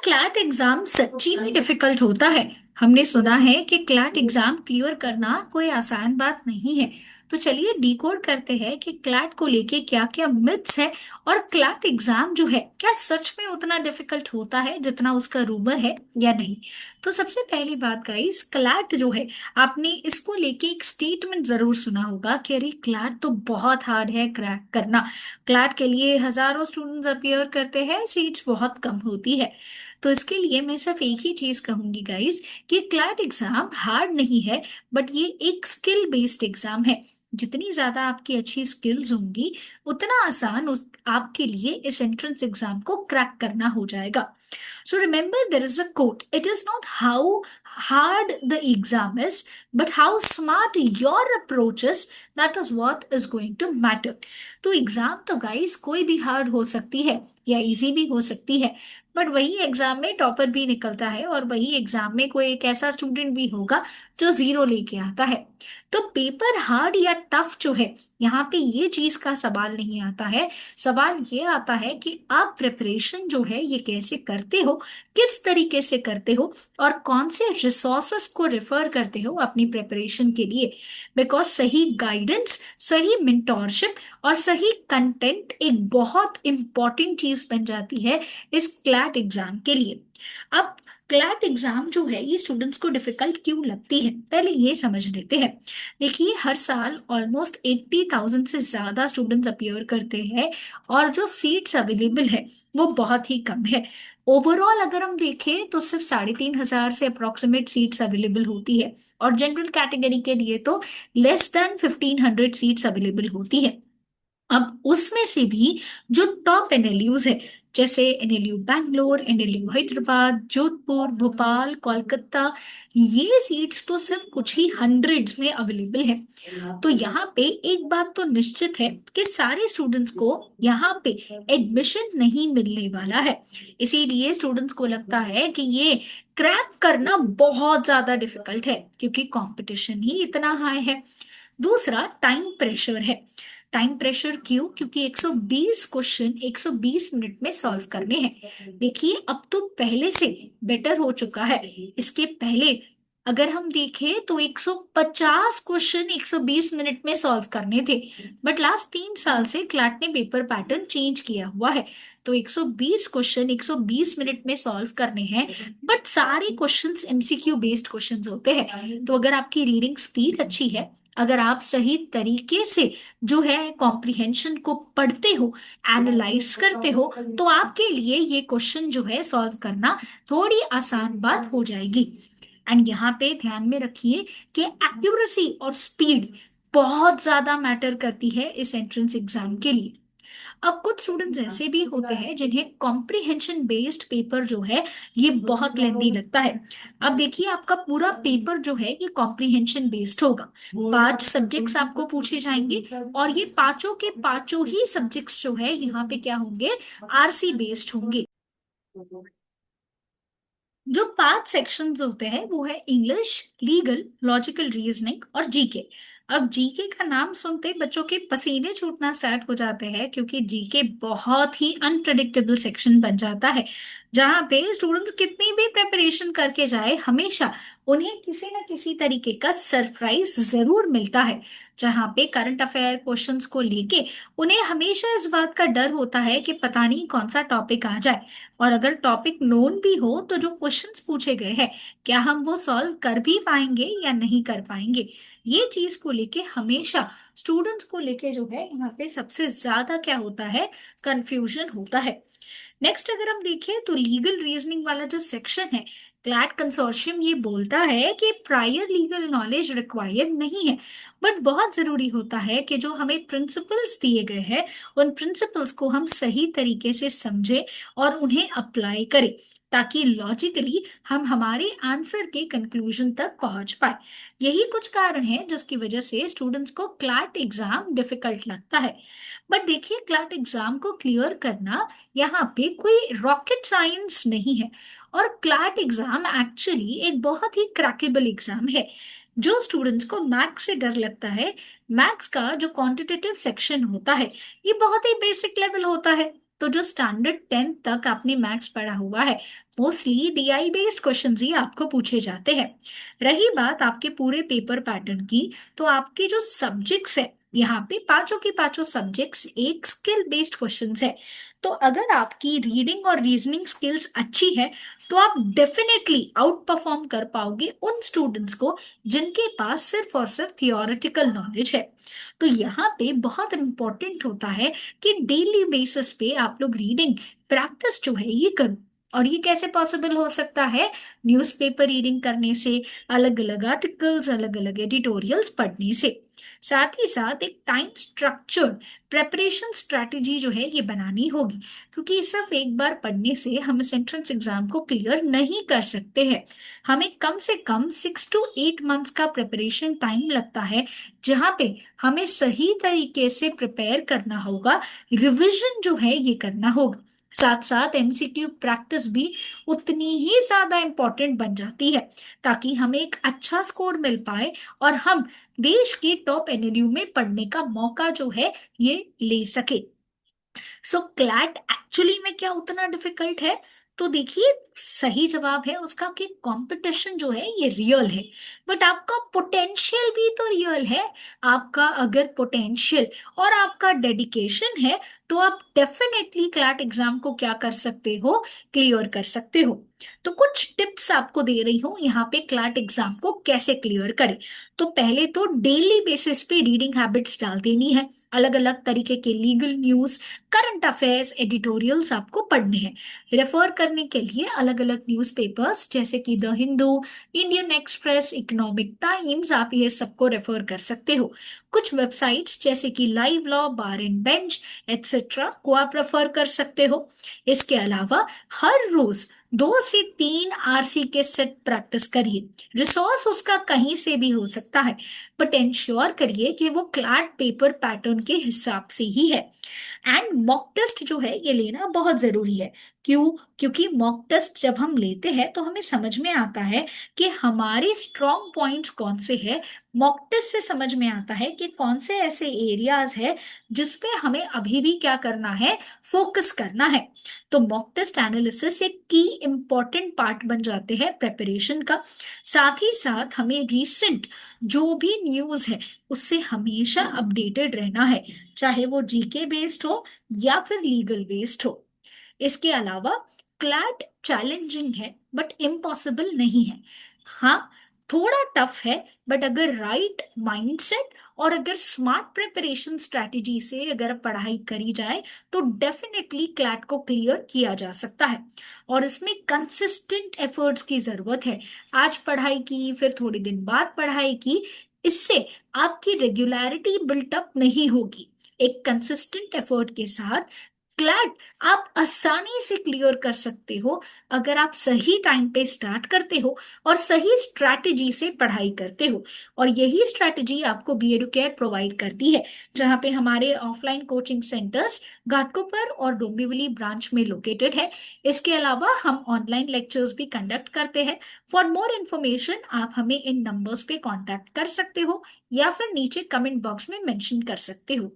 CLAT exam सच्ची में difficult होता है। हमने सुना है कि क्लैट एग्जाम क्लियर करना कोई आसान बात नहीं है। तो चलिए डिकोड करते हैं कि क्लैट को लेके क्या क्या मिथ्स है और क्लैट एग्जाम जो है क्या सच में उतना डिफिकल्ट होता है जितना उसका रूमर है या नहीं। तो सबसे पहली बात गाइस, क्लैट जो है आपने इसको लेके एक स्टेटमेंट जरूर सुना होगा कि अरे क्लैट तो बहुत हार्ड है क्रैक करना। क्लैट के लिए हजारों स्टूडेंट्स अपियर करते हैं, सीट्स बहुत कम होती है। तो इसके लिए मैं सिर्फ एक ही चीज कहूंगी गाइस कि क्लैट एग्जाम हार्ड नहीं है, बट ये एक स्किल बेस्ड एग्जाम है। जितनी ज्यादा आपकी अच्छी स्किल्स होंगी उतना आसान आपके लिए इस एंट्रेंस एग्जाम को क्रैक करना हो जाएगा। So remember, there is a quote. It is not how hard the exam is, but how smart your approach is. That is what is going to matter. तो एग्जाम तो guys कोई भी hard हो सकती है या इजी भी हो सकती है, बट वही एग्जाम में टॉपर भी निकलता है और वही एग्जाम में कोई एक ऐसा स्टूडेंट भी होगा जो जीरो लेके आता है। तो पेपर हार्ड या टफ जो है, यहाँ पे ये चीज का सवाल नहीं आता है। सवाल ये आता है कि आप प्रिपरेशन जो है ये कैसे करते हो, किस तरीके से करते हो और कौन से रिसोर्सेस को रेफर करते हो अपनी प्रिपरेशन के लिए। बिकॉज सही गाइडेंस, सही मेंटोरशिप और सही कंटेंट एक बहुत इंपॉर्टेंट चीज बन जाती है इस क्लैट एग्जाम के लिए। अब क्लैट एग्जाम जो है ये स्टूडेंट्स को डिफिकल्ट क्यों लगती है, पहले ये समझ लेते हैं। देखिए, हर साल ऑलमोस्ट 80,000 से ज्यादा स्टूडेंट्स अपीयर करते हैं और जो सीट्स अवेलेबल है वो बहुत ही कम है। ओवरऑल अगर हम देखें तो सिर्फ 3,500 से अप्रोक्सीमेट सीट्स अवेलेबल होती है और जनरल कैटेगरी के लिए तो लेस देन 1,500 सीट्स अवेलेबल होती है। अब उसमें से भी जो टॉप एनएलयूज है, जैसे एनएलयू बैंगलोर, एनएलयू हैदराबाद, जोधपुर, भोपाल, कोलकाता, ये सीट्स तो सिर्फ कुछ ही हंड्रेड्स में अवेलेबल है। तो यहाँ पे एक बात तो निश्चित है कि सारे स्टूडेंट्स को यहाँ पे एडमिशन नहीं मिलने वाला है। इसीलिए स्टूडेंट्स को लगता है कि ये क्रैक करना बहुत ज्यादा डिफिकल्ट है क्योंकि कंपटीशन ही इतना हाई है। दूसरा टाइम प्रेशर है। टाइम प्रेशर क्यों? क्योंकि 120 क्वेश्चन 120 मिनट में सॉल्व करने हैं। देखिए, अब तो पहले से बेटर हो चुका है। इसके पहले अगर हम देखें तो 150 क्वेश्चन 120 मिनट में सॉल्व करने थे, बट लास्ट 3 साल से क्लैट ने पेपर पैटर्न चेंज किया हुआ है। तो 120 क्वेश्चन 120 मिनट में सॉल्व करने हैं, बट सारे क्वेश्चंस एमसीक्यू बेस्ड क्वेश्चंस होते हैं। तो अगर आपकी रीडिंग स्पीड अच्छी है, अगर आप सही तरीके से जो है कॉम्प्रिहेंशन को पढ़ते हो, एनालाइज करते हो, तो आपके लिए ये क्वेश्चन जो है सॉल्व करना थोड़ी आसान बात हो जाएगी। एंड यहाँ पे ध्यान में रखिए कि एक्यूरेसी और स्पीड बहुत ज्यादा मैटर करती है इस एंट्रेंस एग्जाम के लिए। अब कुछ स्टूडेंट्स ऐसे भी होते हैं जिन्हें कॉम्प्रिहेंशन बेस्ड पेपर जो है ये बहुत लेंदी लगता है। अब देखिए, आपका पूरा पेपर जो है ये कॉम्प्रिहेंशन बेस्ड होगा। 5 सब्जेक्ट्स आपको पूछे जाएंगे और ये पांचों के पांचों ही सब्जेक्ट्स जो है यहाँ पे क्या होंगे, आरसी बेस्ड होंगे। जो 5 सेक्शंस होते हैं वो है इंग्लिश, लीगल, लॉजिकल रीजनिंग और जीके। अब जीके का नाम सुनते ही बच्चों के पसीने छूटना स्टार्ट हो जाते हैं क्योंकि जीके बहुत ही अनप्रडिक्टेबल सेक्शन बन जाता है, जहां पे स्टूडेंट्स कितनी भी प्रिपरेशन करके जाए हमेशा उन्हें किसी न किसी तरीके का सरप्राइज जरूर मिलता है। जहां पे करंट अफेयर क्वेश्चंस को लेके उन्हें हमेशा इस बात का डर होता है कि पता नहीं कौन सा टॉपिक आ जाए, और अगर टॉपिक नोन भी हो तो जो क्वेश्चंस पूछे गए हैं क्या हम वो सॉल्व कर भी पाएंगे या नहीं कर पाएंगे। ये चीज को लेके हमेशा स्टूडेंट्स को लेके जो है यहाँ पे सबसे ज्यादा क्या होता है, कंफ्यूजन होता है। नेक्स्ट अगर हम देखें तो लीगल रीजनिंग वाला जो सेक्शन है, क्लैट कंसोर्शियम ये बोलता है कि प्रायर लीगल नॉलेज रिक्वायर्ड नहीं है, बट बहुत जरूरी होता है कि जो हमें प्रिंसिपल्स दिए गए हैं उन प्रिंसिपल्स को हम सही तरीके से समझें और उन्हें अप्लाई करें, ताकि लॉजिकली हम हमारे आंसर के कंक्लूजन तक पहुंच पाए। यही कुछ कारण है जिसकी वजह से स्टूडेंट्स को क्लैट एग्जाम डिफिकल्ट लगता है। बट देखिए, क्लैट एग्जाम को क्लियर करना यहाँ पे कोई रॉकेट साइंस नहीं है, और क्लैट एग्जाम एक्चुअली एक बहुत ही क्रैकेबल एग्जाम है। जो स्टूडेंट्स को मैथ्स से डर लगता है, मैथ्स का जो क्वांटिटेटिव सेक्शन होता है ये बहुत ही बेसिक लेवल होता है। तो जो स्टैंडर्ड 10 तक आपने मैथ्स पढ़ा हुआ है, मोस्टली डीआई बेस्ड क्वेश्चंस ही आपको पूछे जाते हैं। रही बात आपके पूरे पेपर पैटर्न की, तो आपके जो सब्जेक्ट्स है, यहाँ पे पांचों के पांचों सब्जेक्ट्स एक स्किल बेस्ड क्वेश्चंस है। तो अगर आपकी रीडिंग और रीजनिंग स्किल्स अच्छी है, तो आप डेफिनेटली आउट परफॉर्म कर पाओगे उन स्टूडेंट्स को जिनके पास सिर्फ और सिर्फ थियोरेटिकल नॉलेज है। तो यहाँ पे बहुत इंपॉर्टेंट होता है कि डेली बेसिस पे आप लोग रीडिंग प्रैक्टिस जो है ये करो। और ये कैसे पॉसिबल हो सकता है? न्यूज़पेपर रीडिंग करने से, अलग अलग आर्टिकल्स, अलग अलग एडिटोरियल्स पढ़ने से। साथ ही साथ एक टाइम स्ट्रक्चर प्रेपरेशन स्ट्रैटेजी जो है ये बनानी होगी, क्योंकि सिर्फ एक बार पढ़ने से हम इस एंट्रेंस एग्जाम को क्लियर नहीं कर सकते हैं। हमें कम से कम 6 to 8 मंथ्स का प्रिपरेशन टाइम लगता है, जहाँ पे हमें सही तरीके से प्रिपेयर करना होगा, रिविजन जो है ये करना होगा। साथ साथ एमसीक्यू प्रैक्टिस भी उतनी ही ज्यादा इंपॉर्टेंट बन जाती है, ताकि हमें एक अच्छा स्कोर मिल पाए और हम देश के टॉप एनएलयू में पढ़ने का मौका जो है ये ले सके। सो क्लैट एक्चुअली में क्या उतना डिफिकल्ट है? तो देखिए, सही जवाब है उसका कि कंपटीशन जो है ये रियल है, बट आपका पोटेंशियल भी तो रियल है। आपका अगर पोटेंशियल और आपका डेडिकेशन है, तो आप डेफिनेटली क्लैट एग्जाम को क्या कर सकते हो? क्लियर कर सकते हो। तो कुछ टिप्स आपको दे रही हूँ यहाँ पे क्लैट एग्जाम को कैसे क्लियर करें। तो पहले तो डेली बेसिस पे रीडिंग हैबिट्स डाल देनी है। अलग अलग तरीके के legal news, current affairs, editorials आपको पढ़ने हैं। रेफर करने के लिए अलग अलग न्यूज़पेपर्स जैसे कि the Hindu, Indian express, economic times, आप ये सबको रेफर कर सकते हो। कुछ वेबसाइट्स जैसे कि live law, bar and bench etcetera को आप रेफर कर सकते हो। इसके अलावा हर रोज 2 से 3 आरसी के सेट प्रैक्टिस करिए। रिसोर्स उसका कहीं से भी हो सकता है, बट इंश्योर करिए कि वो क्लैट पेपर पैटर्न के हिसाब से ही है। एंड मॉक टेस्ट जो है ये लेना बहुत जरूरी है। क्यों? क्योंकि मॉक टेस्ट जब हम लेते हैं तो हमें समझ में आता है कि हमारे स्ट्रॉन्ग पॉइंट्स कौन से हैं। मॉक टेस्ट से समझ में आता है कि कौन से ऐसे एरियाज है जिस पे हमें अभी भी क्या करना है? फोकस करना है। तो मॉक टेस्ट एनालिसिस एक की इंपॉर्टेंट पार्ट बन जाते हैं प्रेपरेशन का। साथ ही साथ हमें रीसेंट जो भी न्यूज है उससे हमेशा अपडेटेड रहना है, चाहे वो जीके बेस्ड हो या फिर लीगल बेस्ड हो। इसके अलावा क्लैट चैलेंजिंग है बट इम्पॉसिबल नहीं है। हाँ, थोड़ा टफ है, बट अगर राइट माइंडसेट और अगर स्मार्ट प्रिपरेशन स्ट्रैटेजी से अगर पढ़ाई करी जाए, तो डेफिनेटली क्लैट को क्लियर किया जा सकता है। और इसमें कंसिस्टेंट एफर्ट्स की जरूरत है। आज पढ़ाई की, फिर थोड़े दिन बाद पढ़ाई की, इससे आपकी रेगुलरिटी बिल्टअप नहीं होगी। एक कंसिस्टेंट एफर्ट के साथ क्लैट आप आसानी से क्लियर कर सकते हो, अगर आप सही टाइम पे स्टार्ट करते हो और सही स्ट्रैटेजी से पढ़ाई करते हो। और यही स्ट्रैटेजी आपको बी एडुकेयर प्रोवाइड करती है, जहाँ पे हमारे ऑफलाइन कोचिंग सेंटर्स घाटकोपर और डोंबिवली ब्रांच में लोकेटेड है। इसके अलावा हम ऑनलाइन लेक्चर्स भी कंडक्ट करते हैं। फॉर मोर इन्फॉर्मेशन आप हमें इन नंबर्स पे कांटेक्ट कर सकते हो या फिर नीचे कमेंट बॉक्स में मेंशन कर सकते हो।